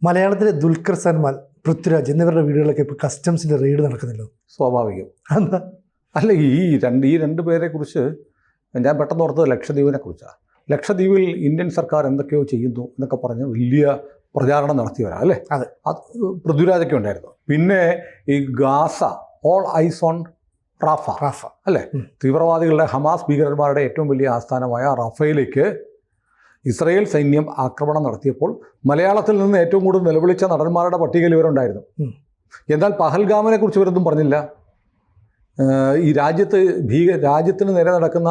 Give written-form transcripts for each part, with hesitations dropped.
മലയാളത്തിലെ ദുൽഖർ സൽമാൻ, പൃഥ്വിരാജ് എന്നിവരുടെ വീടുകളൊക്കെ ഇപ്പോൾ കസ്റ്റംസിൻ്റെ റെയ്ഡ് നടക്കുന്നില്ലോ? സ്വാഭാവികം. എന്താ? അല്ല, ഈ രണ്ട് പേരെ കുറിച്ച് ഞാൻ പെട്ടെന്ന് ഓർത്തത് ലക്ഷദ്വീപിനെ കുറിച്ചാണ്. ലക്ഷദ്വീപിൽ ഇന്ത്യൻ സർക്കാർ എന്തൊക്കെയോ ചെയ്യുന്നു എന്നൊക്കെ പറഞ്ഞ് വലിയ പ്രചാരണം നടത്തിയവരാ അല്ലേ? അതെ. അത് പൃഥ്വിരാജൊക്കെ ഉണ്ടായിരുന്നു. പിന്നെ ഈ Gaza, all eyes on Rafah അല്ലേ? തീവ്രവാദികളുടെ ഹമാസ് ഭീകരന്മാരുടെ ഏറ്റവും വലിയ ആസ്ഥാനമായ റഫയിലേക്ക് ഇസ്രയേൽ സൈന്യം ആക്രമണം നടത്തിയപ്പോൾ മലയാളത്തിൽ നിന്ന് ഏറ്റവും കൂടുതൽ നിലവിളിച്ച നടന്മാരുടെ പട്ടികയിൽ ഇവരുണ്ടായിരുന്നു. എന്നാൽ പഹൽഗാമിനെ കുറിച്ച് ഇവരൊന്നും പറഞ്ഞില്ല. ഈ രാജ്യത്തിന് നേരെ നടക്കുന്ന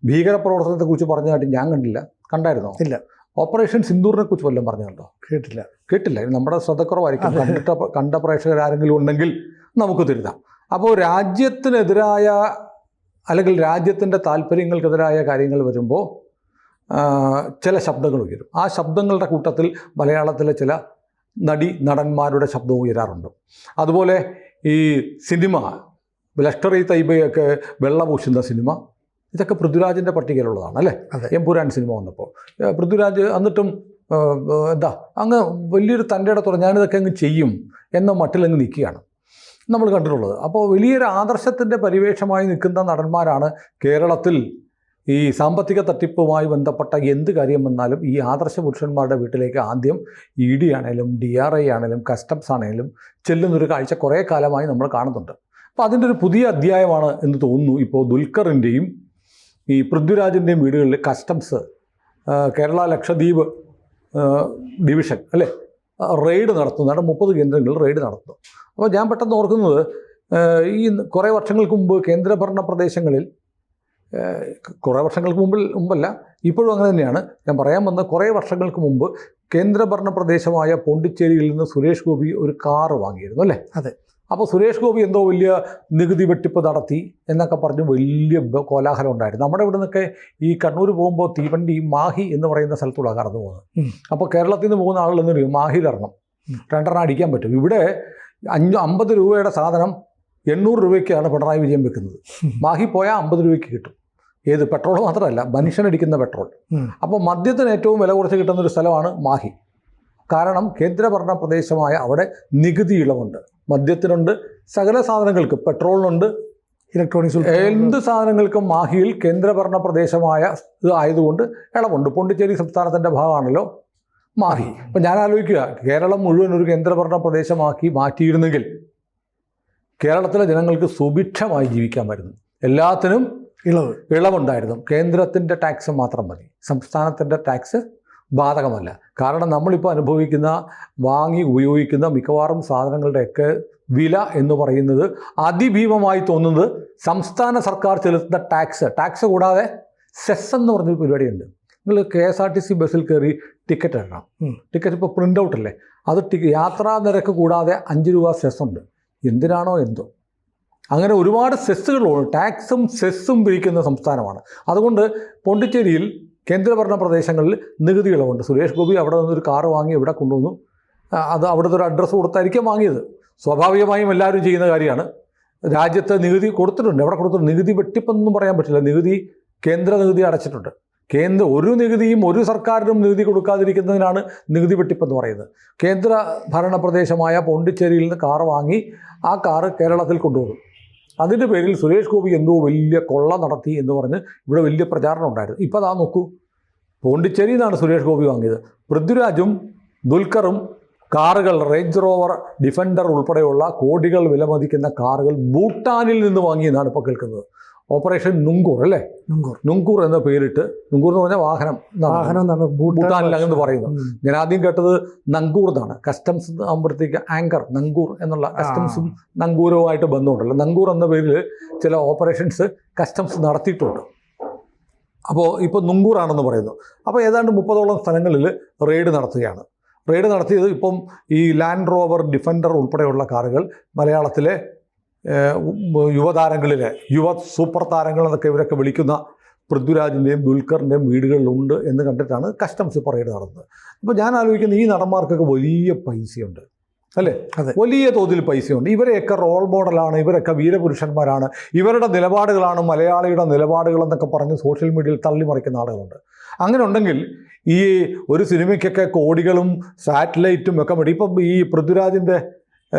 ഭീകരപ്രവർത്തനത്തെക്കുറിച്ച് പറഞ്ഞതായിട്ട് ഞാൻ കണ്ടില്ല. കണ്ടായിരുന്നോ? ഇല്ല. ഓപ്പറേഷൻ സിന്ദൂറിനെ കുറിച്ച് വല്ലതും പറഞ്ഞു കണ്ടോ? കേട്ടില്ല. നമ്മുടെ ശ്രദ്ധക്കുറവായിരിക്കും. കണ്ട പ്രേക്ഷകരാരെങ്കിലും ഉണ്ടെങ്കിൽ നമുക്ക് തിരുത്താം. അപ്പോൾ രാജ്യത്തിനെതിരായ അല്ലെങ്കിൽ രാജ്യത്തിൻ്റെ താല്പര്യങ്ങൾക്കെതിരായ കാര്യങ്ങൾ വരുമ്പോൾ ചില ശബ്ദങ്ങൾ ഉയരും. ആ ശബ്ദങ്ങളുടെ കൂട്ടത്തിൽ മലയാളത്തിലെ ചില നടന്മാരുടെ ശബ്ദവും ഉയരാറുണ്ട്. അതുപോലെ ഈ സിനിമ, ലഷ്കർ ഇ തൈബയൊക്കെ വെള്ളപൂശുന്ന സിനിമ, ഇതൊക്കെ പൃഥ്വിരാജിൻ്റെ പട്ടികയിലുള്ളതാണ് അല്ലേ? എംപുരാൻ സിനിമ വന്നപ്പോൾ പൃഥ്വിരാജ് എന്നിട്ടും അങ്ങ് വലിയൊരു തൻ്റെ ഇടത്തോടെ ഞാനിതൊക്കെ അങ്ങ് ചെയ്യും എന്ന മട്ടിലങ്ങ് നിൽക്കുകയാണ് നമ്മൾ കണ്ടിട്ടുള്ളത്. അപ്പോൾ വലിയൊരു ആദർശത്തിൻ്റെ പരിവേഷമായി നിൽക്കുന്ന നടന്മാരാണ് കേരളത്തിൽ ഈ സാമ്പത്തിക തട്ടിപ്പുമായി ബന്ധപ്പെട്ട എന്ത് കാര്യം വന്നാലും ഈ ആദർശ പുരുഷന്മാരുടെ വീട്ടിലേക്ക് ആദ്യം ED ആണെങ്കിലും DRI ആണെങ്കിലും കസ്റ്റംസ് ആണെങ്കിലും ചെല്ലുന്നൊരു കാഴ്ച കുറേ കാലമായി നമ്മൾ കാണുന്നുണ്ട്. അപ്പോൾ അതിൻ്റെ ഒരു പുതിയ അധ്യായമാണ് എന്ന് തോന്നുന്നു. ഇപ്പോൾ ദുൽഖറിൻ്റെയും ഈ പൃഥ്വിരാജിൻ്റെയും വീടുകളിൽ കസ്റ്റംസ് കേരള ലക്ഷദ്വീപ് ഡിവിഷൻ അല്ലേ റെയ്ഡ് നടത്തുന്നതാണ്. 30 കേന്ദ്രങ്ങളിൽ റെയ്ഡ് നടത്തുന്നു. അപ്പോൾ ഞാൻ പെട്ടെന്ന് ഓർക്കുന്നത്, ഈ കുറേ വർഷങ്ങൾക്ക് മുമ്പ് കേന്ദ്രഭരണ പ്രദേശങ്ങളിൽ, കുറേ വർഷങ്ങൾക്ക് മുമ്പല്ല ഇപ്പോഴും അങ്ങനെ തന്നെയാണ്, ഞാൻ പറയാൻ വന്ന കുറേ വർഷങ്ങൾക്ക് മുമ്പ് കേന്ദ്രഭരണ പ്രദേശമായ പോണ്ടിച്ചേരിയിൽ നിന്ന് സുരേഷ് ഗോപി ഒരു കാറ് വാങ്ങിയിരുന്നു അല്ലേ? അതെ. അപ്പോൾ സുരേഷ് ഗോപി എന്തോ വലിയ നികുതി വെട്ടിപ്പ് നടത്തി എന്നൊക്കെ പറഞ്ഞ് വലിയ കോലാഹലം ഉണ്ടായിരുന്നു. നമ്മുടെ ഇവിടെ നിന്നൊക്കെ ഈ കണ്ണൂർ പോകുമ്പോൾ തീവണ്ടി മാഹി എന്ന് പറയുന്ന സ്ഥലത്തൂടെ കടന്നു പോകുന്നത്. അപ്പോൾ കേരളത്തിൽ നിന്ന് പോകുന്ന ആളുകൾ എന്ന് പറയും മാഹിയിൽ ഇറങ്ങും, 2 അടിക്കാൻ പറ്റും. ഇവിടെ 50 രൂപയുടെ സാധനം 800 രൂപയ്ക്കാണ് പിണറായി വിജയൻ വെക്കുന്നത്. മാഹി പോയാൽ 50 രൂപയ്ക്ക് കിട്ടും. ഏത് പെട്രോൾ മാത്രമല്ല, മനുഷ്യനടിക്കുന്ന പെട്രോൾ. അപ്പോൾ മദ്യത്തിന് ഏറ്റവും വില കുറച്ച് കിട്ടുന്നൊരു സ്ഥലമാണ് മാഹി. കാരണം കേന്ദ്രഭരണ പ്രദേശമായ അവിടെ നികുതി ഇളവുണ്ട്. മദ്യത്തിനുണ്ട്, സകല സാധനങ്ങൾക്ക്, പെട്രോളിനുണ്ട്, ഇലക്ട്രോണിക്സ്, എന്ത് സാധനങ്ങൾക്കും മാഹിയിൽ കേന്ദ്രഭരണ പ്രദേശമായ ഇത് ആയതുകൊണ്ട് ഇളവുണ്ട്. പോണ്ടിച്ചേരി സംസ്ഥാനത്തിൻ്റെ ഭാഗമാണല്ലോ മാഹി. അപ്പം ഞാൻ ആലോചിക്കുക, കേരളം മുഴുവൻ ഒരു കേന്ദ്രഭരണ പ്രദേശമാക്കി മാറ്റിയിരുന്നെങ്കിൽ കേരളത്തിലെ ജനങ്ങൾക്ക് സുഭിക്ഷമായി ജീവിക്കാമായിരുന്നു. എല്ലാത്തിനും ഇളവുണ്ടായിരുന്നു. കേന്ദ്രത്തിൻ്റെ ടാക്സ് മാത്രം മതി, സംസ്ഥാനത്തിൻ്റെ ടാക്സ് ബാധകമല്ല. കാരണം നമ്മളിപ്പോൾ അനുഭവിക്കുന്ന, വാങ്ങി ഉപയോഗിക്കുന്ന മിക്കവാറും സാധനങ്ങളുടെയൊക്കെ വില എന്ന് പറയുന്നത് അതിഭീമമായി തോന്നുന്നത് സംസ്ഥാന സർക്കാർ ചെലുത്തുന്ന ടാക്സ് കൂടാതെ സെസ് എന്ന് പറഞ്ഞൊരു പരിപാടിയുണ്ട്. നിങ്ങൾ KSRTC ബസ്സിൽ കയറി ടിക്കറ്റ് ഇടണം. ടിക്കറ്റ് ഇപ്പോൾ പ്രിൻ്റ് ഔട്ട് അല്ലേ, അത് യാത്രാ നിരക്ക് കൂടാതെ 5 രൂപ സെസ് ഉണ്ട്. എന്തിനാണോ എന്തോ അങ്ങനെ ഒരുപാട് സെസ്സുകളുണ്ട്. ടാക്സും സെസ്സും പിരിക്കുന്ന സംസ്ഥാനമാണ്. അതുകൊണ്ട് പോണ്ടിച്ചേരിയിൽ കേന്ദ്രഭരണ പ്രദേശങ്ങളിൽ നികുതി ഇളവുണ്ട്. സുരേഷ് ഗോപി അവിടെ നിന്നൊരു കാറ് വാങ്ങി ഇവിടെ കൊണ്ടുവന്നു. അത് അവിടുത്തെ ഒരു അഡ്രസ്സ് കൊടുത്തായിരിക്കും വാങ്ങിയത്. സ്വാഭാവികമായും എല്ലാവരും ചെയ്യുന്ന കാര്യമാണ്. രാജ്യത്ത് നികുതി കൊടുത്തിട്ടുണ്ട്. എവിടെ കൊടുത്തിട്ടുണ്ട്? നികുതി വെട്ടിപ്പൊന്നും പറയാൻ പറ്റില്ല. കേന്ദ്ര നികുതി അടച്ചിട്ടുണ്ട്. ഒരു നികുതിയും ഒരു സർക്കാരിനും നികുതി കൊടുക്കാതിരിക്കുന്നതിനാണ് നികുതി വെട്ടിപ്പെന്ന് പറയുന്നത്. കേന്ദ്ര ഭരണ പ്രദേശമായ പോണ്ടിച്ചേരിയിൽ നിന്ന് കാറ് വാങ്ങി ആ കാറ് കേരളത്തിൽ കൊണ്ടുവന്നു. അതിൻ്റെ പേരിൽ സുരേഷ് ഗോപി എന്തോ വലിയ കൊള്ള നടത്തി എന്ന് പറഞ്ഞ് ഇവിടെ വലിയ പ്രചാരണം ഉണ്ടായിരുന്നു. ഇപ്പോൾ അതാ നോക്കൂ, പോണ്ടിച്ചേരിയിൽ നിന്നാണ് സുരേഷ് ഗോപി വാങ്ങിയത്. പൃഥ്വിരാജും ദുൽഖറും കാറുകൾ, റേഞ്ച് റോവർ ഡിഫൻഡർ ഉൾപ്പെടെയുള്ള കോടികൾ വിലമതിക്കുന്ന കാറുകൾ ഭൂട്ടാനിൽ നിന്ന് വാങ്ങിയെന്നാണ് ഇപ്പോൾ കേൾക്കുന്നത്. ഓപ്പറേഷൻ നുങ്കൂർ അല്ലേ? നുങ്കൂർ എന്ന പേരിട്ട്, നുങ്കൂർ എന്ന് പറഞ്ഞാൽ വാഹനം എന്നാണ് ഭൂട്ടാനിൽ അങ്ങനെ പറയുന്നത്. ഞാൻ ആദ്യം കേട്ടത് നങ്കൂർ എന്നാണ്. കസ്റ്റംസ് ആകുമ്പോഴത്തേക്ക് ആങ്കർ, നങ്കൂർ എന്നുള്ള കസ്റ്റംസും നങ്കൂരവുമായിട്ട് ബന്ധമുണ്ടല്ലോ. നങ്കൂർ എന്ന പേരിൽ ചില ഓപ്പറേഷൻസ് കസ്റ്റംസ് നടത്തിയിട്ടുണ്ട്. അപ്പോൾ ഇപ്പോൾ നുങ്കൂറാണെന്ന് പറയുന്നു. അപ്പോൾ ഏതാണ്ട് 30ഓളം സ്ഥലങ്ങളിൽ റെയ്ഡ് നടത്തുകയാണ്. റെയ്ഡ് നടത്തിയത് ഇപ്പം ഈ ലാൻഡ് റോവർ ഡിഫൻഡർ ഉൾപ്പെടെയുള്ള കാറുകൾ മലയാളത്തിലെ യുവതാരങ്ങളിലെ സൂപ്പർ താരങ്ങൾ എന്നൊക്കെ ഇവരൊക്കെ വിളിക്കുന്ന പൃഥ്വിരാജിൻ്റെയും ദുൽഖറിൻ്റെയും വീടുകളിലുണ്ട് എന്ന് കണ്ടിട്ടാണ് കസ്റ്റംസ് ഇപ്പോൾ റെയ്ഡ് നടത്തുന്നത്. അപ്പോൾ ഞാൻ ആലോചിക്കുന്നത്, ഈ നടന്മാർക്കൊക്കെ വലിയ പൈസയുണ്ട്. അല്ലേ? അതെ. വലിയ തോതിൽ പൈസയുണ്ട്. ഇവരെയൊക്കെ റോൾ മോഡലാണ്, ഇവരൊക്കെ വീരപുരുഷന്മാരാണ്, ഇവരുടെ നിലപാടുകളാണ് മലയാളിയുടെ നിലപാടുകളെന്നൊക്കെ പറഞ്ഞ് സോഷ്യൽ മീഡിയയിൽ തള്ളിമറിക്കുന്ന ആളുകളുണ്ട്. അങ്ങനെ ഉണ്ടെങ്കിൽ ഈ ഒരു സിനിമയ്ക്കൊക്കെ കോടികളും സാറ്റലൈറ്റും ഒക്കെ വേണ്ടി ഇപ്പം ഈ പൃഥ്വിരാജിൻ്റെ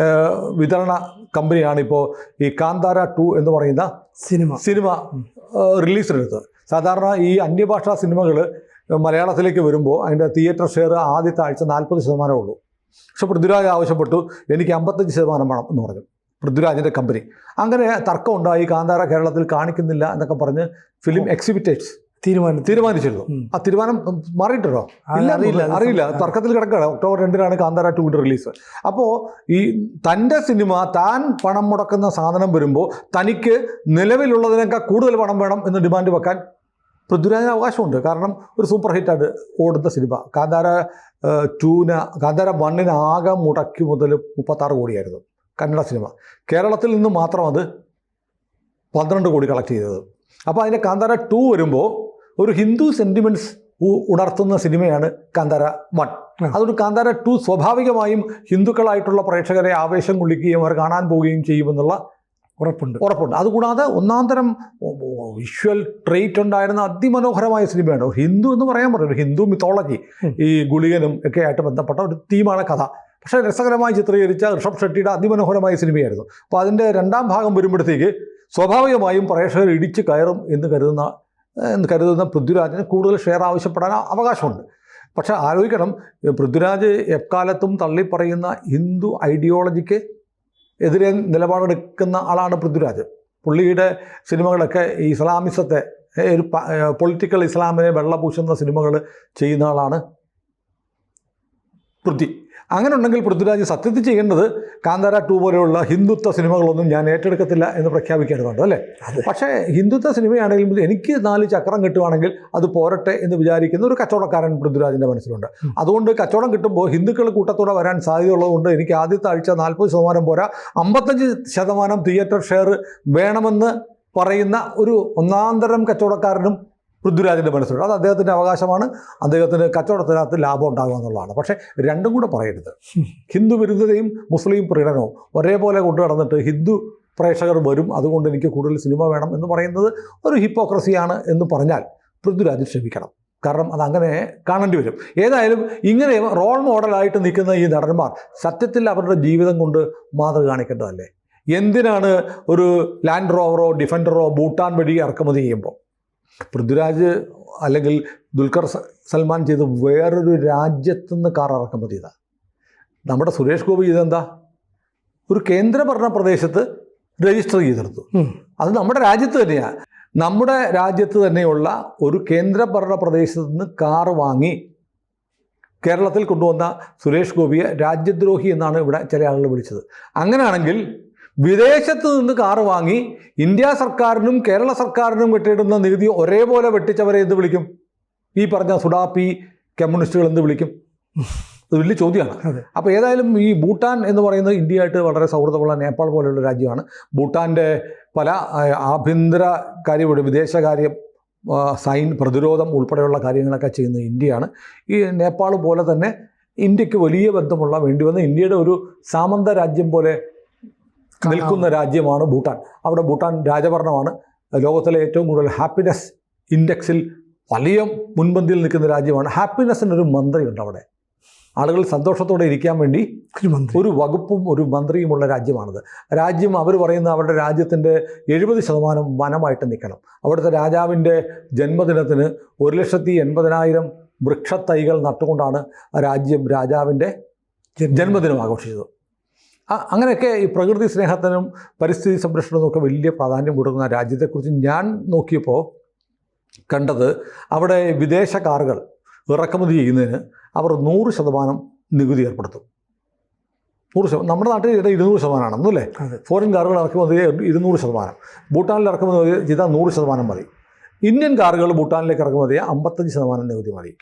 വിതരണ കമ്പനിയാണ് ഇപ്പോൾ ഈ കാന്താര 2 എന്ന് പറയുന്ന സിനിമ റിലീസിനെടുത്തത്. സാധാരണ ഈ അന്യഭാഷാ സിനിമകൾ മലയാളത്തിലേക്ക് വരുമ്പോൾ അതിൻ്റെ തിയേറ്റർ ഷെയർ ആദ്യത്തെ ആഴ്ച 40% ഉള്ളൂ. പക്ഷെ പൃഥ്വിരാജ് ആവശ്യപ്പെട്ടു എനിക്ക് 55% വേണം എന്ന് പറഞ്ഞു, പൃഥ്വിരാജിൻ്റെ കമ്പനി. അങ്ങനെ തർക്കം ഉണ്ടായി, കാന്താര കേരളത്തിൽ കാണിക്കുന്നില്ല എന്നൊക്കെ പറഞ്ഞ് ഫിലിം എക്സിബിറ്റേഴ്സ് തീരുമാനിച്ചിരുന്നു. ആ തീരുമാനം മാറിയിട്ടുണ്ടോ? അറിയില്ല, തർക്കത്തിൽ കിടക്കുകയാണ്. October 2 Kantara 2 release. അപ്പോൾ ഈ തൻ്റെ സിനിമ താൻ പണം മുടക്കുന്ന സാധനം വരുമ്പോൾ തനിക്ക് നിലവിലുള്ളതിനേക്കാൾ കൂടുതൽ പണം വേണം എന്ന് ഡിമാൻഡ് വെക്കാൻ പൃഥ്വിരാജിന് അവകാശമുണ്ട്. കാരണം ഒരു സൂപ്പർ ഹിറ്റായിട്ട് ഓടുന്ന സിനിമ. കാന്താര 1 ആകെ മുടക്കി മുതൽ 36 കോടിയായിരുന്നു കന്നഡ സിനിമ. കേരളത്തിൽ നിന്ന് മാത്രം അത് 12 കോടി കളക്ട് ചെയ്തത്. അപ്പോൾ അതിൻ്റെ കാന്താര 2 വരുമ്പോൾ ഒരു ഹിന്ദു സെൻറ്റിമെൻറ്റ്സ് ഉണർത്തുന്ന സിനിമയാണ് കാന്താര 1. അതുകൊണ്ട് കാന്താര 2 സ്വാഭാവികമായും ഹിന്ദുക്കളായിട്ടുള്ള പ്രേക്ഷകരെ ആവേശം കൊള്ളിക്കുകയും അവർ കാണാൻ പോവുകയും ചെയ്യുമെന്നുള്ള ഉറപ്പുണ്ട്. അതുകൂടാതെ ഒന്നാന്തരം വിഷ്വൽ ട്രേറ്റ് ഉണ്ടായിരുന്ന അതിമനോഹരമായ സിനിമയാണ്. ഹിന്ദു എന്ന് പറയാൻ പറ്റില്ല, ഒരു ഹിന്ദു മിത്തോളജി, ഈ ഗുളികനും ഒക്കെ ആയിട്ട് ബന്ധപ്പെട്ട ഒരു തീമാണ് കഥ. പക്ഷേ രസകരമായി ചിത്രീകരിച്ച ഋഷഭ് ഷെട്ടിയുടെ അതിമനോഹരമായ സിനിമയായിരുന്നു. അപ്പോൾ അതിൻ്റെ 2ാം ഭാഗം വരുമ്പോഴത്തേക്ക് സ്വാഭാവികമായും പ്രേക്ഷകർ ഇടിച്ച് കയറും എന്ന് കരുതുന്ന പൃഥ്വിരാജിന് കൂടുതൽ ഷെയർ ആവശ്യപ്പെടാൻ അവകാശമുണ്ട്. പക്ഷേ ആലോചിക്കണം, പൃഥ്വിരാജ് എക്കാലത്തും തള്ളിപ്പറയുന്ന ഹിന്ദു ഐഡിയോളജിക്ക് എതിരെ നിലപാടെടുക്കുന്ന ആളാണ് പൃഥ്വിരാജ്. പുള്ളിയുടെ സിനിമകളൊക്കെ ഈ ഇസ്ലാമിസത്തെ, ഒരു പൊളിറ്റിക്കൽ ഇസ്ലാമിനെ വെള്ളപൂശുന്ന സിനിമകൾ ചെയ്യുന്ന ആളാണ് പൃഥ്വി. അങ്ങനെ ഉണ്ടെങ്കിൽ പൃഥ്വിരാജ് സത്യത്തിൽ ചെയ്യേണ്ടത് കാന്താര 2 പോലെയുള്ള ഹിന്ദുത്വ സിനിമകളൊന്നും ഞാൻ ഏറ്റെടുക്കത്തില്ല എന്ന് പ്രഖ്യാപിക്കേണ്ടതുണ്ട്, അല്ലേ? പക്ഷേ ഹിന്ദുത്വ സിനിമയാണെങ്കിലും എനിക്ക് 4 ചക്രം കിട്ടുവാണെങ്കിൽ അത് പോരട്ടെ എന്ന് വിചാരിക്കുന്ന ഒരു കച്ചവടക്കാരൻ പൃഥ്വിരാജിൻ്റെ മനസ്സിലുണ്ട്. അതുകൊണ്ട് കച്ചവടം കിട്ടുമ്പോൾ ഹിന്ദുക്കൾ കൂട്ടത്തോടെ വരാൻ സാധ്യതയുള്ളതുകൊണ്ട് എനിക്ക് ആദ്യത്തെ ആഴ്ച 40% പോരാ, 55% തിയേറ്റർ ഷെയർ വേണമെന്ന് പറയുന്ന ഒരു ഒന്നാന്തരം കച്ചവടക്കാരനും പൃഥ്വിരാജിൻ്റെ മനസ്സിലുണ്ട്. അത് അദ്ദേഹത്തിൻ്റെ അവകാശമാണ്. അദ്ദേഹത്തിന് കച്ചവടത്തിനകത്ത് ലാഭം ഉണ്ടാകുക എന്നുള്ളതാണ്. പക്ഷേ രണ്ടും കൂടെ പറയരുത്. ഹിന്ദു വിരുദ്ധതയും മുസ്ലിം പ്രീണനവും ഒരേപോലെ കൊണ്ടു നടന്നിട്ട് ഹിന്ദു പ്രേക്ഷകർ വരും, അതുകൊണ്ട് എനിക്ക് കൂടുതൽ സിനിമ വേണം എന്ന് പറയുന്നത് ഒരു ഹിപ്പോക്രസിയാണ് എന്ന് പറഞ്ഞാൽ പൃഥ്വിരാജ് ക്ഷമിക്കണം. കാരണം അതങ്ങനെ കാണേണ്ടി വരും. ഏതായാലും ഇങ്ങനെ റോൾ മോഡലായിട്ട് നിൽക്കുന്ന ഈ നടന്മാർ സത്യത്തിൽ അവരുടെ ജീവിതം കൊണ്ട് മാതൃക കാണിക്കേണ്ടതല്ലേ? എന്തിനാണ് ഒരു ലാൻഡ് റോവറോ ഡിഫൻഡറോ ഭൂട്ടാൻ വഴി ഇറക്കുമതി ചെയ്യുമ്പോൾ? പൃഥ്വിരാജ് അല്ലെങ്കിൽ ദുൽഖർ സൽമാൻ ചെയ്ത് വേറൊരു രാജ്യത്തുനിന്ന് കാർ ഇറക്കുമതി ചെയ്താൽ, നമ്മുടെ സുരേഷ് ഗോപി ചെയ്തെന്താ? ഒരു കേന്ദ്രഭരണ പ്രദേശത്ത് രജിസ്റ്റർ ചെയ്തെടുത്തു. അത് നമ്മുടെ രാജ്യത്ത് തന്നെയാണ്. നമ്മുടെ രാജ്യത്ത് തന്നെയുള്ള ഒരു കേന്ദ്രഭരണ പ്രദേശത്ത് നിന്ന് കാർ വാങ്ങി കേരളത്തിൽ കൊണ്ടുവന്ന സുരേഷ് ഗോപിയെ രാജ്യദ്രോഹി എന്നാണ് ഇവിടെ ചില ആളുകൾ വിളിച്ചത്. അങ്ങനെയാണെങ്കിൽ വിദേശത്ത് നിന്ന് കാറ് വാങ്ങി ഇന്ത്യ സർക്കാരിനും കേരള സർക്കാരിനും വെട്ടിയിടുന്ന നികുതി ഒരേപോലെ വെട്ടിച്ചവരെ എന്ത് വിളിക്കും? ഈ പറഞ്ഞ സുഡാപ്പി കമ്മ്യൂണിസ്റ്റുകൾ എന്ത് വിളിക്കും? അത് വലിയ ചോദ്യമാണ്. അപ്പോൾ ഏതായാലും ഈ ഭൂട്ടാൻ എന്ന് പറയുന്നത് ഇന്ത്യയായിട്ട് വളരെ സൗഹൃദമുള്ള നേപ്പാൾ പോലെയുള്ള രാജ്യമാണ്. ഭൂട്ടാൻ്റെ പല ആഭ്യന്തര കാര്യമുണ്ട്, വിദേശകാര്യം, പ്രതിരോധം ഉൾപ്പെടെയുള്ള കാര്യങ്ങളൊക്കെ ചെയ്യുന്നത് ഇന്ത്യയാണ്. ഈ നേപ്പാൾ പോലെ തന്നെ ഇന്ത്യക്ക് വലിയ ബന്ധമുള്ള വേണ്ടിവന്ന ഇന്ത്യയുടെ ഒരു സാമന്ത രാജ്യം പോലെ നിൽക്കുന്ന രാജ്യമാണ് ഭൂട്ടാൻ. അവിടെ ഭൂട്ടാൻ രാജഭരണമാണ്. ലോകത്തിലെ ഏറ്റവും കൂടുതൽ ഹാപ്പിനെസ് ഇൻഡെക്സിൽ വലിയ മുൻപന്തിയിൽ നിൽക്കുന്ന രാജ്യമാണ്. ഹാപ്പിനെസ്സിനൊരു മന്ത്രിയുണ്ട് അവിടെ. ആളുകൾ സന്തോഷത്തോടെ ഇരിക്കാൻ വേണ്ടി ഒരു വകുപ്പും ഒരു മന്ത്രിയുമുള്ള രാജ്യമാണത്. രാജ്യം അവർ പറയുന്ന അവരുടെ രാജ്യത്തിൻ്റെ 70% വനമായിട്ട് നിൽക്കണം. അവിടുത്തെ രാജാവിൻ്റെ ജന്മദിനത്തിന് 1,80,000 വൃക്ഷത്തൈകൾ നട്ടുകൊണ്ടാണ് രാജാവിൻ്റെ ജന്മദിനം ആഘോഷിച്ചത്. അങ്ങനെയൊക്കെ ഈ പ്രകൃതി സ്നേഹത്തിനും പരിസ്ഥിതി സംരക്ഷണത്തിനും ഒക്കെ വലിയ പ്രാധാന്യം കൊടുക്കുന്ന രാജ്യത്തെക്കുറിച്ച് ഞാൻ നോക്കിയപ്പോൾ കണ്ടത്, അവിടെ വിദേശ കാറുകൾ ഇറക്കുമതി ചെയ്യുന്നതിന് അവർ 100% നികുതി ഏർപ്പെടുത്തും. 100%. നമ്മുടെ നാട്ടിൽ ചെയ്താൽ 200% അല്ലേ? ഫോറിൻ കാറുകൾ ഇറക്കുമതി 200%. ഭൂട്ടാനിൽ ഇറക്കുമതി ചെയ്താൽ 100% മതി. ഇന്ത്യൻ കാറുകൾ ഭൂട്ടാനിലേക്ക് ഇറക്കുമതി 55% നികുതി മതി.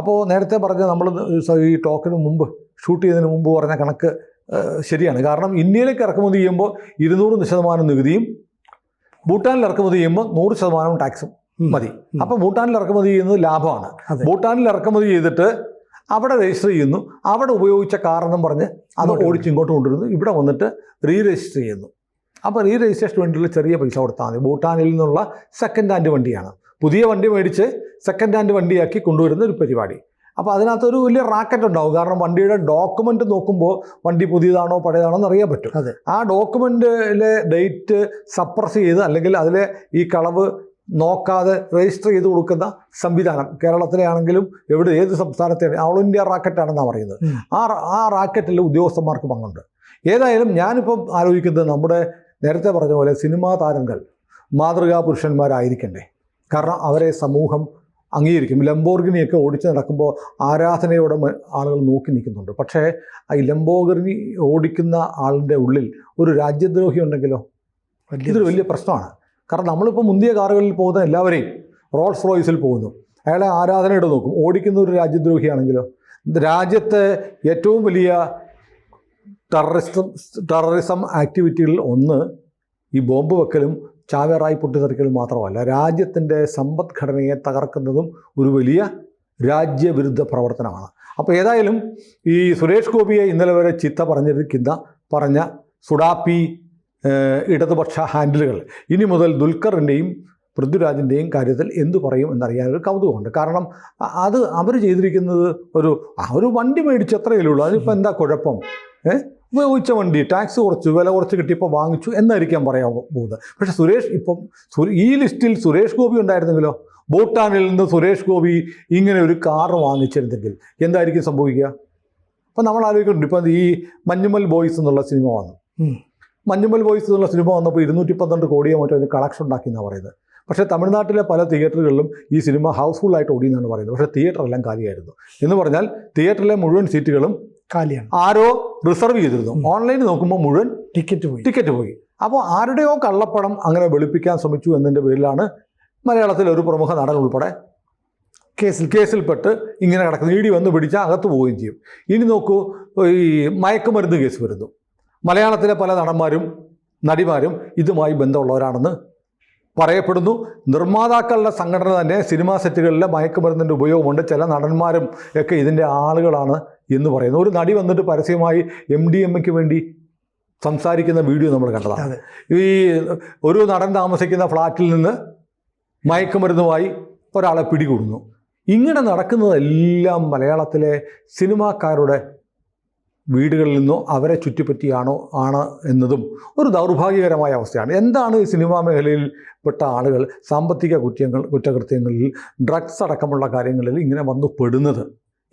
അപ്പോൾ നേരത്തെ പറഞ്ഞ നമ്മൾ ഈ ടോക്കിന് മുമ്പ് ഷൂട്ട് ചെയ്തതിന് മുമ്പ് പറഞ്ഞ കണക്ക് ശരിയാണ്. കാരണം ഇന്ത്യയിലേക്ക് ഇറക്കുമതി ചെയ്യുമ്പോൾ 200% നികുതിയും ഭൂട്ടാനിൽ ഇറക്കുമതി ചെയ്യുമ്പോൾ 100% ടാക്സും മതി. അപ്പോൾ ഭൂട്ടാനിൽ ഇറക്കുമതി ചെയ്യുന്നത് ലാഭമാണ്. ഭൂട്ടാനിൽ ഇറക്കുമതി ചെയ്തിട്ട് അവിടെ രജിസ്റ്റർ ചെയ്യുന്നു, അവിടെ ഉപയോഗിച്ച കാറെന്നും പറഞ്ഞ് അത് ഓടിച്ച് ഇങ്ങോട്ട് കൊണ്ടുവരുന്നു, ഇവിടെ വന്നിട്ട് രജിസ്റ്റർ ചെയ്യുന്നു. അപ്പോൾ രജിസ്ട്രേഷന് വേണ്ടിയുള്ള ചെറിയ പൈസ കൊടുത്താൽ മതി. ഭൂട്ടാനിൽ നിന്നുള്ള സെക്കൻഡ് ഹാൻഡ് വണ്ടിയാണ്, പുതിയ വണ്ടി മേടിച്ച് സെക്കൻഡ് ഹാൻഡ് വണ്ടിയാക്കി കൊണ്ടുവരുന്ന ഒരു പരിപാടി. അപ്പോൾ അതിനകത്തൊരു വലിയ റാക്കറ്റ് ഉണ്ടാവും. കാരണം വണ്ടിയുടെ ഡോക്യുമെൻ്റ് നോക്കുമ്പോൾ വണ്ടി പുതിയതാണോ പഴയതാണോ എന്ന് അറിയാൻ പറ്റും. ആ ഡോക്യുമെൻറ്റിലെ ഡേറ്റ് സപ്രസ് ചെയ്ത് അല്ലെങ്കിൽ അതിലെ ഈ കളവ് നോക്കാതെ രജിസ്റ്റർ ചെയ്ത് കൊടുക്കുന്ന സംവിധാനം കേരളത്തിലെ ആണെങ്കിലും ഏത് സംസ്ഥാനത്തെ ഓൾ ഇന്ത്യ റാക്കറ്റാണെന്നാണ് പറയുന്നത്. ആ റാക്കറ്റിൽ ഉദ്യോഗസ്ഥന്മാർക്ക് പങ്കുണ്ട്. ഏതായാലും ഞാനിപ്പം ആലോചിക്കുന്നത് നമ്മുടെ നേരത്തെ പറഞ്ഞ പോലെ സിനിമാ താരങ്ങൾ മാതൃകാ പുരുഷന്മാരായിരിക്കണ്ടേ? കാരണം അവരെ സമൂഹം അംഗീകരിക്കും. ലംബോർഗിനിയൊക്കെ ഓടിച്ച് നടക്കുമ്പോൾ ആരാധനയോടെ ആളുകൾ നോക്കി നിൽക്കുന്നുണ്ട്. പക്ഷേ ഈ ലംബോർഗിനി ഓടിക്കുന്ന ആളിൻ്റെ ഉള്ളിൽ ഒരു രാജ്യദ്രോഹി ഉണ്ടെങ്കിലോ ഇതൊരു വലിയ പ്രശ്നമാണ്. കാരണം നമ്മളിപ്പോൾ മുന്തിയ കാറുകളിൽ പോകുന്ന എല്ലാവരെയും റോൾസ് റോയ്സിൽ പോകുന്നു, അയാളെ ആരാധനയോടെ നോക്കും. ഓടിക്കുന്ന ഒരു രാജ്യദ്രോഹിയാണെങ്കിലോ? രാജ്യത്തെ ഏറ്റവും വലിയ ടെററിസം ആക്ടിവിറ്റികളിൽ ഒന്ന് ഈ ബോംബ് വെക്കലും ചാവേറായി പൊട്ടിത്തെറിക്കലും മാത്രമല്ല, രാജ്യത്തിൻ്റെ സമ്പദ്ഘടനയെ തകർക്കുന്നതും ഒരു വലിയ രാജ്യവിരുദ്ധ പ്രവർത്തനമാണ്. അപ്പോൾ ഏതായാലും ഈ സുരേഷ് ഗോപിയെ ഇന്നലെ വരെ ചീത്ത പറഞ്ഞ സുഡാപ്പി ഇടതുപക്ഷ ഹാൻഡിലുകൾ ഇനി മുതൽ ദുൽഖറിൻ്റെയും പൃഥ്വിരാജിൻ്റെയും കാര്യത്തിൽ എന്തു പറയും എന്നറിയാനൊരു കൗതുകമുണ്ട്. കാരണം അവർ ചെയ്തിരിക്കുന്നത് ഒരു വണ്ടി മേടിച്ച് അത്രയേ ഉള്ളൂ. അതിനിപ്പോൾ എന്താ കുഴപ്പം? ഉപയോഗിച്ച വണ്ടി ടാക്സ് കുറച്ച് വില കുറച്ച് കിട്ടിയപ്പോൾ വാങ്ങിച്ചു എന്നായിരിക്കാം പറയാൻ പോകുന്നത്. പക്ഷേ ഈ ലിസ്റ്റിൽ സുരേഷ് ഗോപി ഉണ്ടായിരുന്നെങ്കിലോ? ഭൂട്ടാനിൽ നിന്ന് സുരേഷ് ഗോപി ഇങ്ങനെ ഒരു കാറ് വാങ്ങിച്ചിരുന്നെങ്കിൽ എന്തായിരിക്കും സംഭവിക്കുക? അപ്പം നമ്മൾ ആലോചിക്കുന്നുണ്ട്. ഇപ്പം ഈ മഞ്ഞുമൽ ബോയ്സ് എന്നുള്ള സിനിമ വന്നു. മഞ്ഞുമൽ ബോയ്സ് എന്നുള്ള സിനിമ വന്നപ്പോൾ 212 കോടിയോ മറ്റോ അതിന് കളക്ഷൻ ഉണ്ടാക്കി എന്നാണ് പറയുന്നത്. പക്ഷേ തമിഴ്നാട്ടിലെ പല തിയേറ്ററുകളിലും ഈ സിനിമ ഹൗസ്ഫുള്ളായിട്ട് ഓടിയെന്നാണ് പറയുന്നത്. പക്ഷേ തിയേറ്ററെല്ലാം കാലിയായിരുന്നു. എന്ന് പറഞ്ഞാൽ തിയേറ്ററിലെ മുഴുവൻ സീറ്റുകളും കാലിയാണ്. ആരോ റിസർവ് ചെയ്തിരുന്നു. ഓൺലൈനിൽ നോക്കുമ്പോൾ മുഴുവൻ ടിക്കറ്റ് പോയി. അപ്പോൾ ആരുടെയോ കള്ളപ്പണം അങ്ങനെ വെളുപ്പിക്കാൻ ശ്രമിച്ചു എന്നതിൻ്റെ പേരിലാണ് മലയാളത്തിലെ ഒരു പ്രമുഖ നടൻ ഉൾപ്പെടെ കേസിൽപ്പെട്ട് ഇങ്ങനെ കിടക്കുന്നത്. ഇടി വന്ന് പിടിച്ചാൽ അകത്ത് പോവുകയും ചെയ്യും. ഇനി നോക്കൂ, ഈ മയക്കുമരുന്ന് കേസ് വരുന്നു. മലയാളത്തിലെ പല നടന്മാരും നടിമാരും ഇതുമായി ബന്ധമുള്ളവരാണെന്ന് പറയപ്പെടുന്നു. നിർമ്മാതാക്കളുടെ സംഘടന തന്നെ സിനിമാ സെറ്റുകളിലെ മയക്കുമരുന്നിൻ്റെ ഉപയോഗമുണ്ട്, ചില നടന്മാരും ഒക്കെ ഇതിൻ്റെ ആളുകളാണ് എന്ന് പറയുന്നു. ഒരു നടി വന്നിട്ട് പരസ്യമായി MDMAക്ക് വേണ്ടി സംസാരിക്കുന്ന വീഡിയോ നമ്മൾ കണ്ടതാണ്. ഈ ഒരു നടൻ താമസിക്കുന്ന ഫ്ലാറ്റിൽ നിന്ന് മയക്കുമരുന്നുമായി ഒരാളെ പിടികൂടുന്നു. ഇങ്ങനെ നടക്കുന്നതെല്ലാം മലയാളത്തിലെ സിനിമാക്കാരുടെ വീടുകളിൽ നിന്നോ അവരെ ചുറ്റിപ്പറ്റിയാണ് എന്നതും ഒരു ദൗർഭാഗ്യകരമായ അവസ്ഥയാണ്. എന്താണ് ഈ സിനിമാ മേഖലയിൽ പെട്ട ആളുകൾ സാമ്പത്തിക കുറ്റകൃത്യങ്ങളിൽ ഡ്രഗ്സ് അടക്കമുള്ള കാര്യങ്ങളിൽ ഇങ്ങനെ വന്നു പെടുന്നത്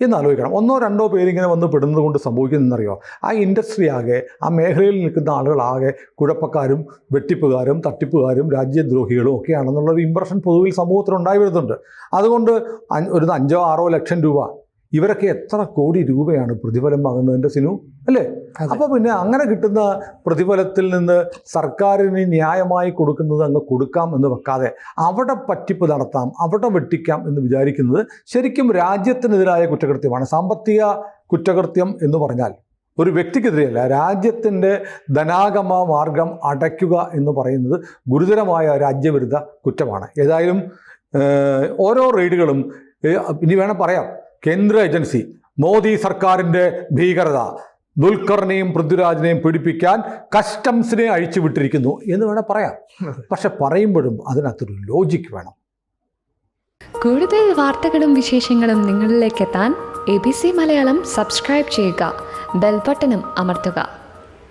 എന്നാലോചിക്കണം. 1-2 പേരിങ്ങനെ വന്ന് പെടുന്നത് കൊണ്ട് സംഭവിക്കുന്നതെന്നറിയോ? ആ ഇൻഡസ്ട്രി ആകെ, ആ മേഖലയിൽ നിൽക്കുന്ന ആളുകളാകെ കുഴപ്പക്കാരും വെട്ടിപ്പുകാരും തട്ടിപ്പുകാരും രാജ്യദ്രോഹികളും ഒക്കെയാണെന്നുള്ളൊരു ഇമ്പ്രഷൻ പൊതുവിൽ സമൂഹത്തിലുണ്ടായി വരുന്നുണ്ട്. അതുകൊണ്ട് ഒരു 5-6 ലക്ഷം രൂപ ഇവരൊക്കെ എത്ര കോടി രൂപയാണ് പ്രതിഫലം വാങ്ങുന്നതിൻ്റെ സിനു അല്ലേ? അപ്പോൾ പിന്നെ അങ്ങനെ കിട്ടുന്ന പ്രതിഫലത്തിൽ നിന്ന് സർക്കാരിന് ന്യായമായി കൊടുക്കുന്നത് അങ്ങ് കൊടുക്കാം എന്ന് വെക്കാതെ അവിടെ പറ്റിപ്പ് നടത്താം, അവിടെ വെട്ടിക്കാം എന്ന് വിചാരിക്കുന്നത് ശരിക്കും രാജ്യത്തിനെതിരായ കുറ്റകൃത്യമാണ്. സാമ്പത്തിക കുറ്റകൃത്യം എന്ന് പറഞ്ഞാൽ ഒരു വ്യക്തിക്കെതിരെയല്ല, രാജ്യത്തിൻ്റെ ധനാഗമ മാർഗം അടയ്ക്കുക എന്ന് പറയുന്നത് ഗുരുതരമായ രാജ്യവിരുദ്ധ കുറ്റമാണ്. ഏതായാലും ഓരോ റെയ്ഡുകളും ഇനി വേണം പറയാം, കേന്ദ്ര ഏജൻസി മോദി സർക്കാരിൻ്റെ ഭീകരത, ദുൽഖറിനെയും പൃഥ്വിരാജിനെയും പീഡിപ്പിക്കാൻ കസ്റ്റംസിനെ അഴിച്ചുവിട്ടിരിക്കുന്നു എന്ന് വേണം പറയാം. പക്ഷെ പറയുമ്പോഴും അതിനകത്തൊരു ലോജിക്ക് വേണം. കൂടുതൽ വാർത്തകളും വിശേഷങ്ങളും നിങ്ങളിലേക്ക് എത്താൻ ABC മലയാളം സബ്സ്ക്രൈബ് ചെയ്യുക, ബെൽ ബട്ടണും അമർത്തുക.